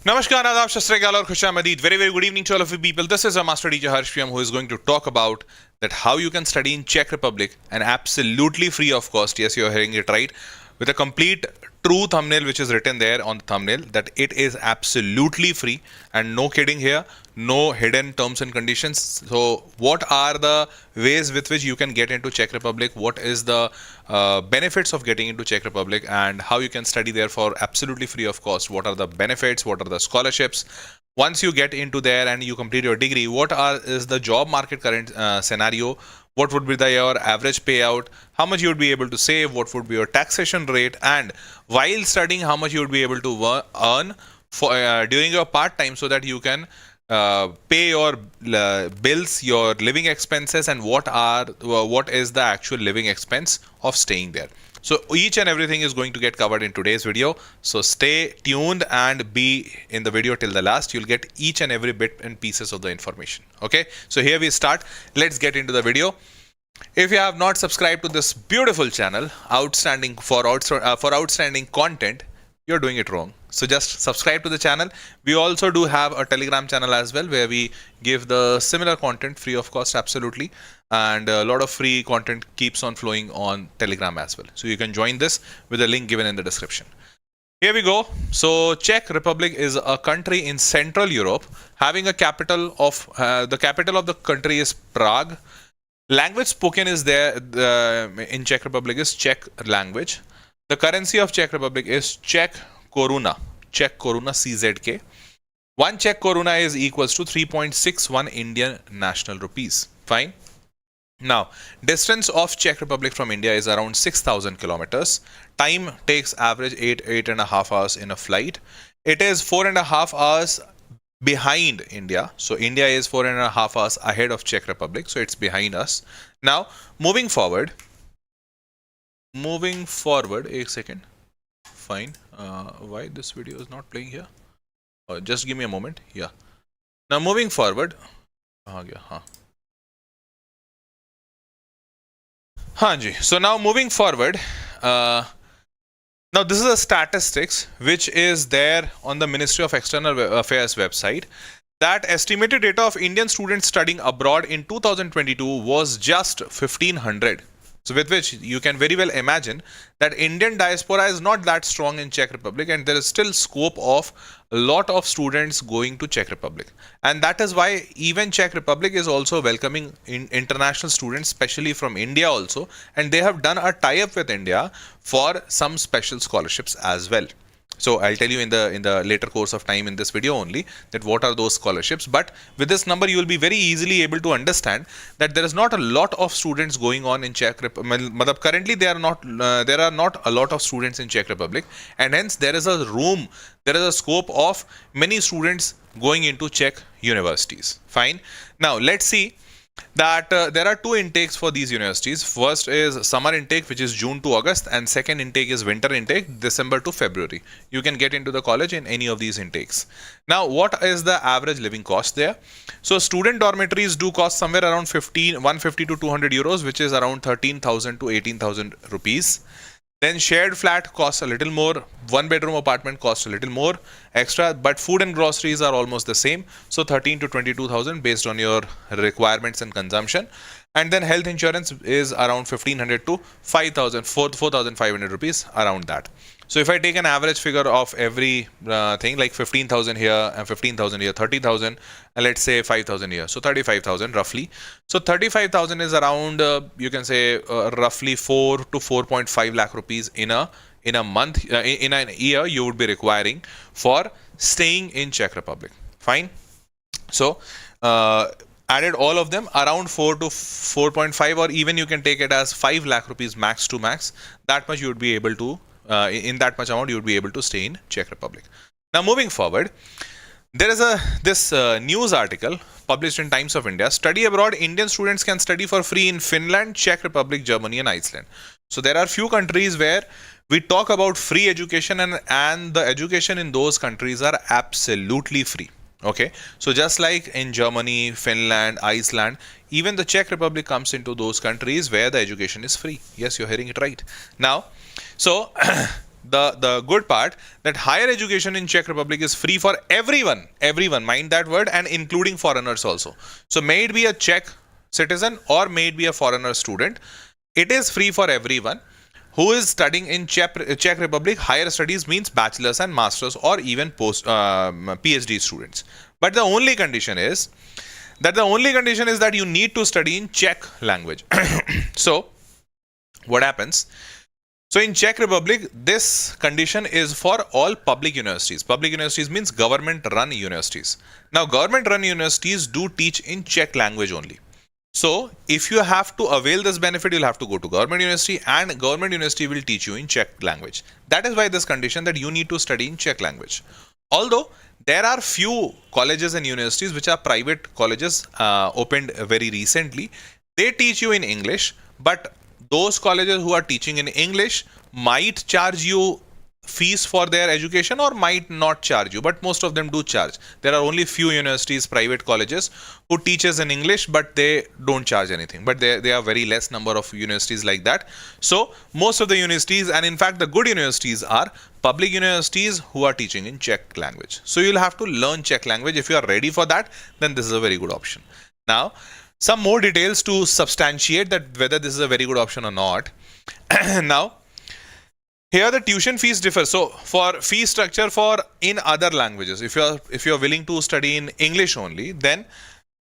Namaskar, Adab, Shastrakal और Khushamdeed. Very, very good evening to all of you people. This is our Master Teacher Harsh PM who is going to talk about that how you can study in Czech Republic and absolutely free of cost. Yes, you're hearing it right. With a complete true thumbnail which is written there on the thumbnail that it is absolutely free and no kidding here, no hidden terms and conditions. So what are the ways with which you can get into Czech Republic? What is the benefits of getting into Czech Republic and how you can study there for absolutely free of cost? What are the benefits? What are the scholarships? Once you get into there and you complete your degree, is the job market current scenario? What would be your average payout? How much you would be able to save? What would be your taxation rate? And while studying, how much you would be able to earn for during your part time, so that you can pay your bills, your living expenses, and what is the actual living expense of staying there. So each and everything is going to get covered in today's video. So stay tuned and be in the video till the last. You'll get each and every bit and pieces of the information. Okay. So here we start. Let's get into the video. If you have not subscribed to this beautiful channel, outstanding content, you're doing it wrong. So just subscribe to the channel. We also do have a Telegram channel as well where we give the similar content free of cost absolutely, and a lot of free content keeps on flowing on Telegram as well. So you can join this with the link given in the description. Here we go. So Czech Republic is a country in Central Europe having a capital of the capital of the country is Prague. Language spoken is there in Czech Republic is Czech language. The currency of Czech Republic is Czech koruna, CZK. One Czech koruna is equals to 3.61 Indian national rupees. Fine. Now, distance of Czech Republic from India is around 6,000 kilometers. Time takes average 8.5 hours in a flight. It is 4.5 hours behind India. So India is 4.5 hours ahead of Czech Republic. So it's behind us. Now, moving forward, a second. Fine. Why this video is not playing here? Just give me a moment. Yeah. Now moving forward. So now moving forward. Now this is the statistics which is there on the Ministry of External Affairs website. That estimated data of Indian students studying abroad in 2022 was just 1,500. So with which you can very well imagine that Indian diaspora is not that strong in Czech Republic, and there is still scope of a lot of students going to Czech Republic. And that is why even Czech Republic is also welcoming international students, especially from India also. And they have done a tie-up with India for some special scholarships as well. So I'll tell you in the later course of time in this video only that what are those scholarships. But with this number, you will be very easily able to understand that there is not a lot of students going on in Czech Republic. Currently, there are not a lot of students in Czech Republic, and hence there is a scope of many students going into Czech universities. Fine. Now let's see that there are two intakes for these universities. First is summer intake, which is June to August, and second intake is winter intake, December to February. You can get into the college in any of these intakes. Now, what is the average living cost there? So student dormitories do cost somewhere around 150 to 200 euros, which is around 13,000 to 18,000 rupees. Then shared flat costs a little more. One bedroom apartment costs a little more extra, but food and groceries are almost the same. So 13 to 22,000 based on your requirements and consumption. And then health insurance is around 1,500 to 4,500 rupees, around that. So if I take an average figure of every thing, like 15,000 here and 15,000 here, 30,000, and let's say 5,000 here, so 35,000 roughly. So 35,000 is around you can say roughly 4 to 4.5 lakh rupees in a month, in a year you would be requiring for staying in Czech Republic. Fine. So added all of them, around 4 to 4.5, or even you can take it as 5 lakh rupees max to max. That much you would be able to in that much amount you would be able to stay in Czech Republic. Now moving forward, there is this news article published in Times of India. Study abroad, Indian students can study for free in Finland, Czech Republic, Germany and Iceland. So there are few countries where we talk about free education, and the education in those countries are absolutely free. Okay, so just like in Germany, Finland, Iceland, even the Czech Republic comes into those countries where the education is free. Yes, you're hearing it right. Now, so the good part, that higher education in Czech Republic is free for everyone. Everyone, mind that word, and including foreigners also. So may it be a Czech citizen or may it be a foreigner student, it is free for everyone who is studying in Czech Republic. Higher studies means bachelor's and master's or even post PhD students. But the only condition is that you need to study in Czech language. So what happens? So in Czech Republic, this condition is for all public universities. Public universities means government-run universities. Now, government-run universities do teach in Czech language only. So, if you have to avail this benefit, you'll have to go to government university, and government university will teach you in Czech language. That is why this condition that you need to study in Czech language. Although, there are few colleges and universities which are private colleges opened very recently. They teach you in English, but those colleges who are teaching in English might charge you fees for their education or might not charge you, but most of them do charge. There are only few universities, private colleges, who teaches in English, but they don't charge anything. But there are very less number of universities like that. So most of the universities, and in fact the good universities, are public universities who are teaching in Czech language. So you'll have to learn Czech language. If you are ready for that, then this is a very good option. Now, some more details to substantiate that whether this is a very good option or not. Now, here the tuition fees differ. So for fee structure for in other languages, if you are willing to study in English only, then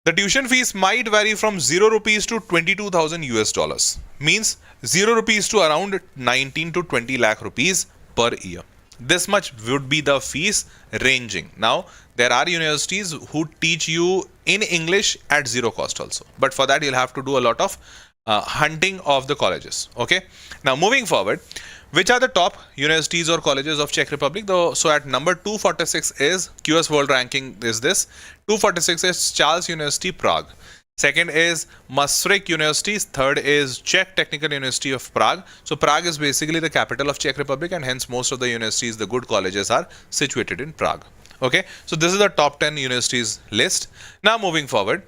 the tuition fees might vary from 0 rupees to 22,000 US dollars. Means 0 rupees to around 19 to 20 lakh rupees per year. This much would be the fees ranging. Now, there are universities who teach you in English at zero cost also. But for that, you'll have to do a lot of hunting of the colleges. Okay. Now, moving forward, which are the top universities or colleges of Czech Republic? So at number 246 is QS World Ranking is this. 246 is Charles University, Prague. Second is Maastricht University. Third is Czech Technical University of Prague. So Prague is basically the capital of Czech Republic, and hence most of the universities, the good colleges, are situated in Prague. Okay, so this is the top 10 universities list. Now moving forward,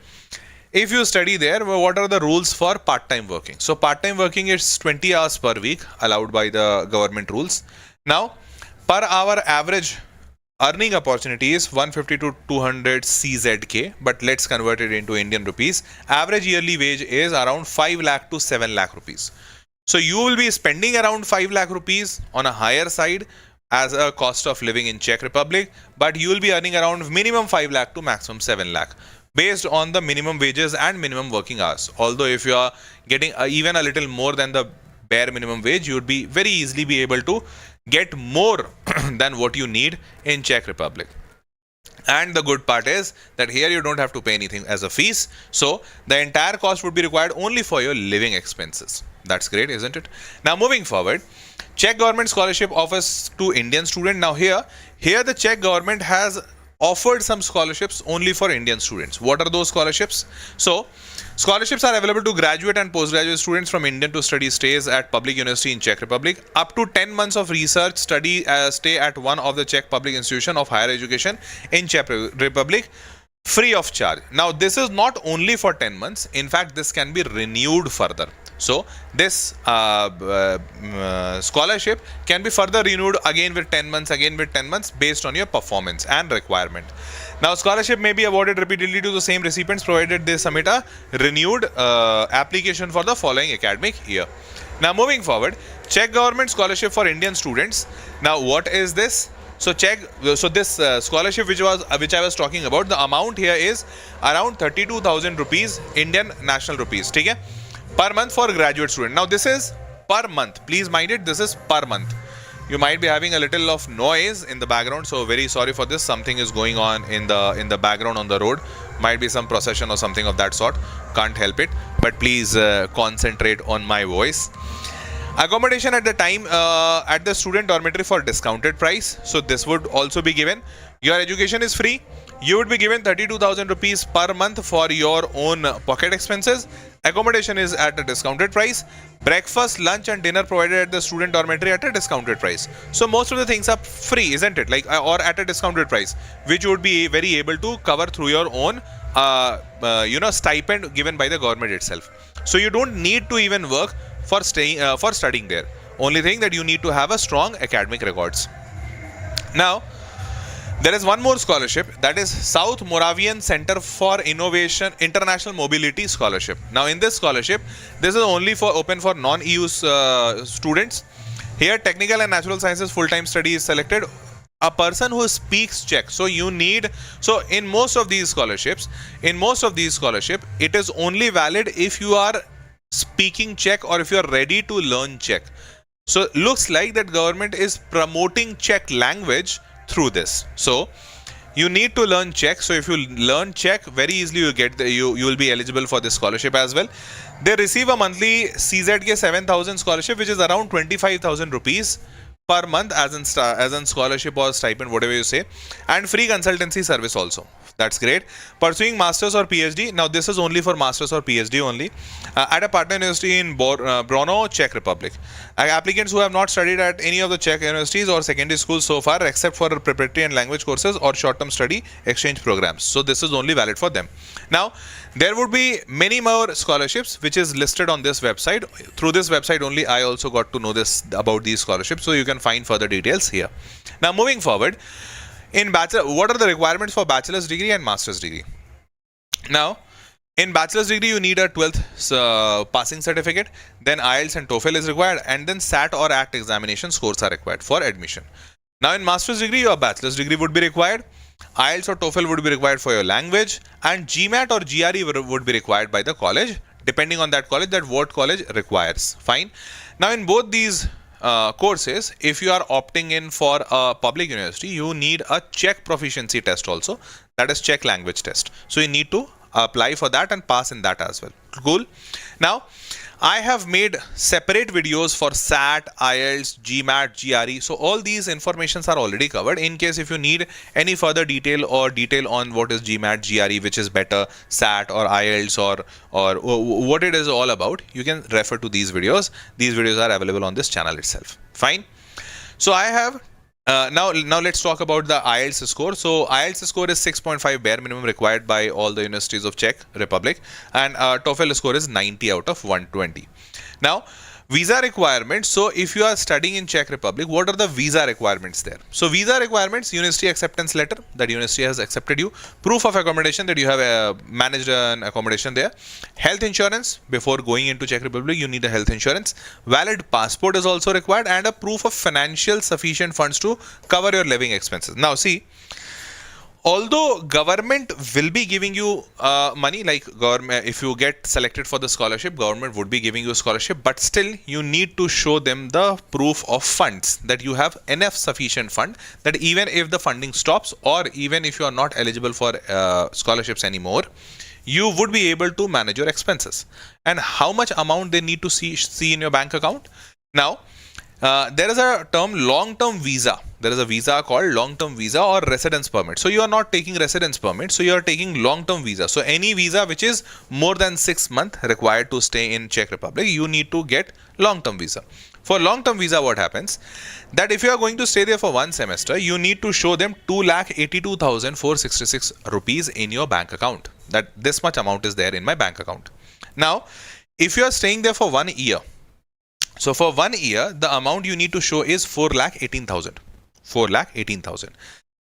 if you study there, what are the rules for part-time working? So part-time working is 20 hours per week allowed by the government rules. Now, per hour average earning opportunity is 150 to 200 CZK, but let's convert it into Indian rupees. Average yearly wage is around 5 lakh to 7 lakh rupees. So you will be spending around 5 lakh rupees on a higher side as a cost of living in Czech Republic, but you will be earning around minimum 5 lakh to maximum 7 lakh based on the minimum wages and minimum working hours. Although if you are getting even a little more than the bare minimum wage, you would be very easily be able to get more than what you need in Czech Republic. And the good part is that here you don't have to pay anything as a fees. So the entire cost would be required only for your living expenses. That's great, isn't it? Now moving forward, Czech government scholarship offers to Indian student. Now here the Czech government has offered some scholarships only for Indian students. What are those scholarships? So scholarships are available to graduate and postgraduate students from Indian to study stays at public university in Czech Republic. Up to 10 months of research study stay at one of the Czech public institution of higher education in Czech Republic, free of charge. Now this is not only for 10 months. In fact, this can be renewed further. So this scholarship can be further renewed again with 10 months based on your performance and requirement. Now scholarship may be awarded repeatedly to the same recipients provided they submit a renewed application for the following academic year. Now moving forward, Czech government scholarship for Indian students. Now what is this? So this scholarship which I was talking about, the amount here is around 32,000 rupees, Indian national rupees. Okay? Per month for graduate student. Now this is per month. Please mind it, this is per month. You might be having a little of noise in the background, so very sorry for this. Something is going on in the background on the road. Might be some procession or something of that sort. Can't help it. But please concentrate on my voice. Accommodation at the time at the student dormitory for discounted price. So this would also be given. Your education is free. You would be given 32,000 rupees per month for your own pocket expenses. Accommodation is at a discounted price. Breakfast, lunch and dinner provided at the student dormitory at a discounted price. So most of the things are free, isn't it? Like or at a discounted price, which you would be very able to cover through your own stipend given by the government itself. So you don't need to even work for studying there. Only thing that you need to have a strong academic records. Now, there is one more scholarship, that is South Moravian Center for Innovation International Mobility Scholarship. Now in this scholarship, this is only for open for non-EU students. Here technical and natural sciences full-time study is selected. A person who speaks Czech. So in most of these scholarships, it is only valid if you are speaking Czech or if you are ready to learn Czech. So looks like that government is promoting Czech language through this. So you need to learn Czech. So if you learn Czech, very easily you will be eligible for this scholarship as well. They receive a monthly CZK 7,000 scholarship, which is around 25,000 rupees per month as in scholarship or stipend, whatever you say, and free consultancy service also. That's great. Pursuing masters or PhD. Now this is only for masters or PhD only at a partner university in Brno, Czech Republic. Applicants who have not studied at any of the Czech universities or secondary schools so far, except for preparatory and language courses or short-term study exchange programs. So this is only valid for them. Now there would be many more scholarships which is listed on this website. Through this website only I also got to know this about these scholarships. So you can find further details here. Now moving forward. In bachelor, what are the requirements for bachelor's degree and master's degree? Now, in bachelor's degree, you need a 12th passing certificate. Then IELTS and TOEFL is required, and then SAT or ACT examination scores are required for admission. Now, in master's degree, your bachelor's degree would be required. IELTS or TOEFL would be required for your language, and GMAT or GRE would be required by the college, depending on that college, that what college requires. Fine. Now, in both these courses, if you are opting in for a public university, you need a Czech proficiency test also, that is Czech language test. So you need to apply for that and pass in that as well. Cool. Now I have made separate videos for SAT, IELTS, GMAT, GRE. So all these informations are already covered. In case if you need any further detail on what is GMAT, GRE, which is better, SAT or IELTS or what it is all about, you can refer to these videos. These videos are available on this channel itself. Fine. So I have now let's talk about the IELTS score. So IELTS score is 6.5 bare minimum required by all the universities of Czech Republic, and TOEFL score is 90 out of 120. Now visa requirements. So if you are studying in Czech Republic, what are the visa requirements there? So visa requirements: university acceptance letter that university has accepted you, proof of accommodation that you have managed an accommodation there, health insurance. Before going into Czech Republic, you need a health insurance. Valid passport is also required, and a proof of financial sufficient funds to cover your living expenses. Now see, although government will be giving you money, like government, if you get selected for the scholarship, government would be giving you a scholarship, but still you need to show them the proof of funds, that you have enough sufficient fund, that even if the funding stops or even if you are not eligible for scholarships anymore, you would be able to manage your expenses. And how much amount they need to see in your bank account. Now there is a term long-term visa. There is a visa called long-term visa or residence permit. So you are not taking residence permit. So you are taking long-term visa. So any visa which is more than 6 months required to stay in Czech Republic, you need to get long-term visa. For long-term visa, what happens? That if you are going to stay there for one semester, you need to show them 2,82,466 rupees in your bank account. That this much amount is there in my bank account. Now, if you are staying there for 1 year, so for 1 year, the amount you need to show is 4,18,000. 4,18,000.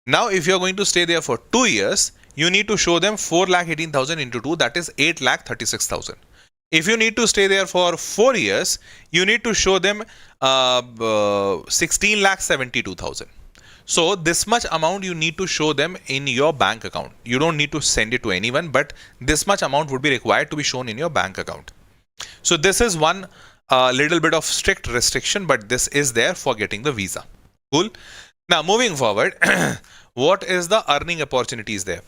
Now, if you are going to stay there for 2 years, you need to show them 4,18,000 into 2, that is 8,36,000. If you need to stay there for 4 years, you need to show them 16,72,000. So this much amount you need to show them in your bank account. You don't need to send it to anyone, but this much amount would be required to be shown in your bank account. So this is one little bit of strict restriction, but this is there for getting the visa. Cool. Now moving forward, what is the earning opportunities there?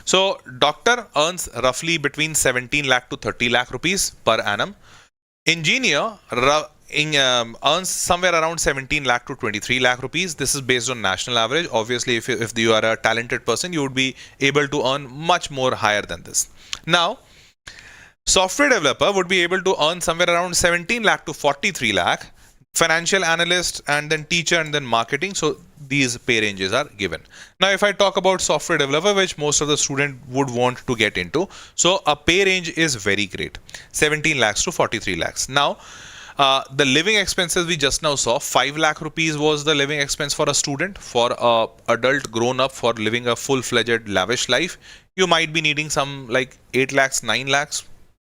So doctor earns roughly between 17 lakh to 30 lakh rupees per annum. Engineer earns somewhere around 17 lakh to 23 lakh rupees. This is based on national average. Obviously, if you are a talented person, you would be able to earn much more higher than this. Now, software developer would be able to earn somewhere around 17 lakh to 43 lakh. Financial analyst, and then teacher, and then marketing. So these pay ranges are given. Now if I talk about software developer, which most of the student would want to get into, so a pay range is very great, 17 lakhs to 43 lakhs. Now The living expenses we just now saw, 5 lakh rupees was the living expense for a student. For a adult grown up for living a full-fledged lavish life, you might be needing some like 8 lakhs, 9 lakhs,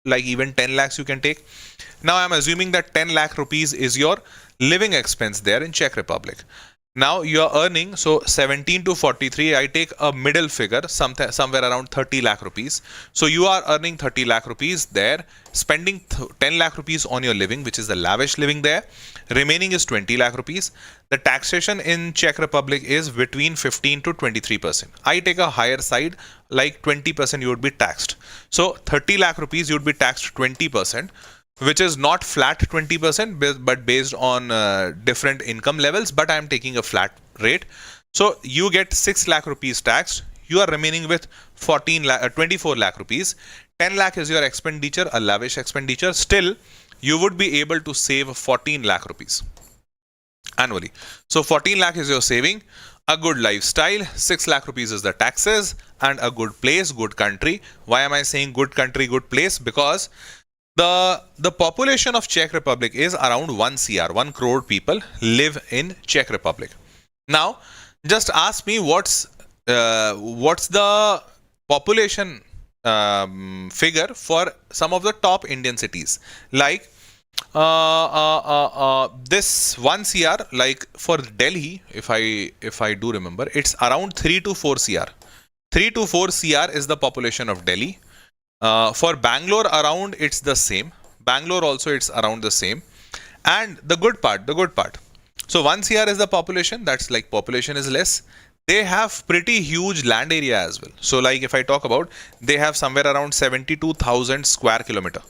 like even 10 lakhs you can take. Now I'm assuming that 10 lakh rupees is your living expense there in Czech Republic. Now you're earning, so 17 to 43, I take a middle figure, somewhere around 30 lakh rupees. So you are earning 30 lakh rupees there, spending 10 lakh rupees on your living, which is the lavish living there. Remaining is 20 lakh rupees. The taxation in Czech Republic is between 15 to 23%. I take a higher side, like 20% you would be taxed. So 30 lakh rupees you would be taxed 20%. Which is not flat 20%, but based on different income levels, but I am taking a flat rate. So you get 6 lakh rupees taxed. You are remaining with 24 lakh rupees. 10 lakh is your expenditure, a lavish expenditure. Still, you would be able to save 14 lakh rupees annually. So 14 lakh is your saving, a good lifestyle, 6 lakh rupees is the taxes, and a good place, good country. Why am I saying good country, good place? Because the population of Czech Republic is around 1 CR, 1 crore people live in Czech Republic. Now, just ask me what's the population figure for some of the top Indian cities. Like this 1 CR, like for Delhi, if I do remember, it's around 3 to 4 CR. 3 to 4 CR is the population of Delhi. For Bangalore around it's the same. Bangalore also it's around the same. And the good part. So 1 CR is the population, that's like population is less. They have pretty huge land area as well. So like if I talk about, they have somewhere around 72,000 square kilometer.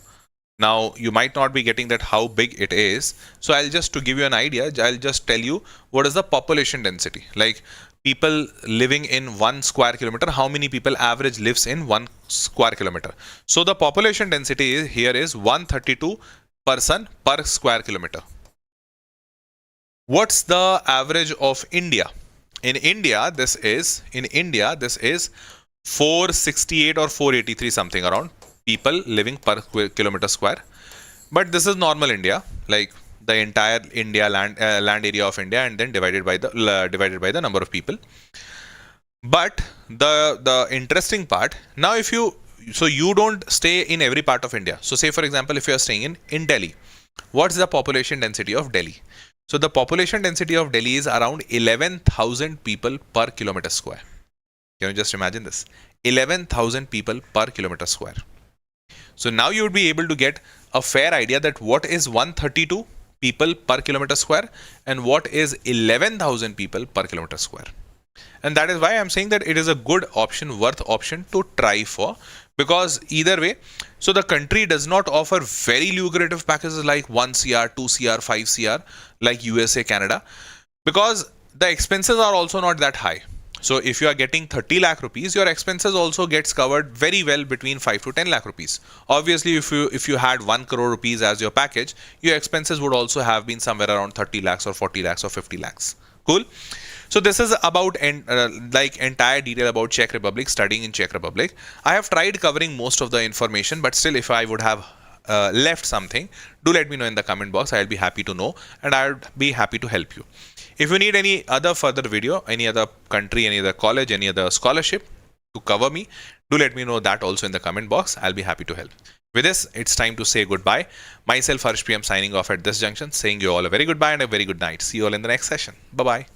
Now you might not be getting that how big it is. So I'll just, to give you an idea, I'll just tell you what is the population density. Like people living in 1 square kilometer, how many people average lives in 1 square kilometer. So the population density here is 132 person per square kilometer. What's the average of India? In India, this is 468 or 483 something around people living per kilometer square. But this is normal India, like the entire India land area of India, and then divided by the number of people. But the interesting part, now if you don't stay in every part of India. So say for example, if you are staying in Delhi, what's the population density of Delhi? So the population density of Delhi is around 11,000 people per kilometer square. Can you just imagine this? 11,000 people per kilometer square. So now you would be able to get a fair idea that what is 132 people per kilometer square and what is 11,000 people per kilometer square. And that is why I'm saying that it is a good option, worth option to try for, because either way, so the country does not offer very lucrative packages like 1 CR, 2 CR, 5 CR like USA, Canada, because the expenses are also not that high. So if you are getting 30 lakh rupees, your expenses also gets covered very well between 5 to 10 lakh rupees. Obviously, if you had 1 crore rupees as your package, your expenses would also have been somewhere around 30 lakhs or 40 lakhs or 50 lakhs. Cool. So this is about like entire detail about Czech Republic, studying in Czech Republic. I have tried covering most of the information, but still if I would have left something, do let me know in the comment box. I'll be happy to know and I would be happy to help you. If you need any other further video, any other country, any other college, any other scholarship to cover me, do let me know that also in the comment box. I'll be happy to help. With this, it's time to say goodbye. Myself, Harsh PM, signing off at this junction, saying you all a very goodbye and a very good night. See you all in the next session. Bye-bye.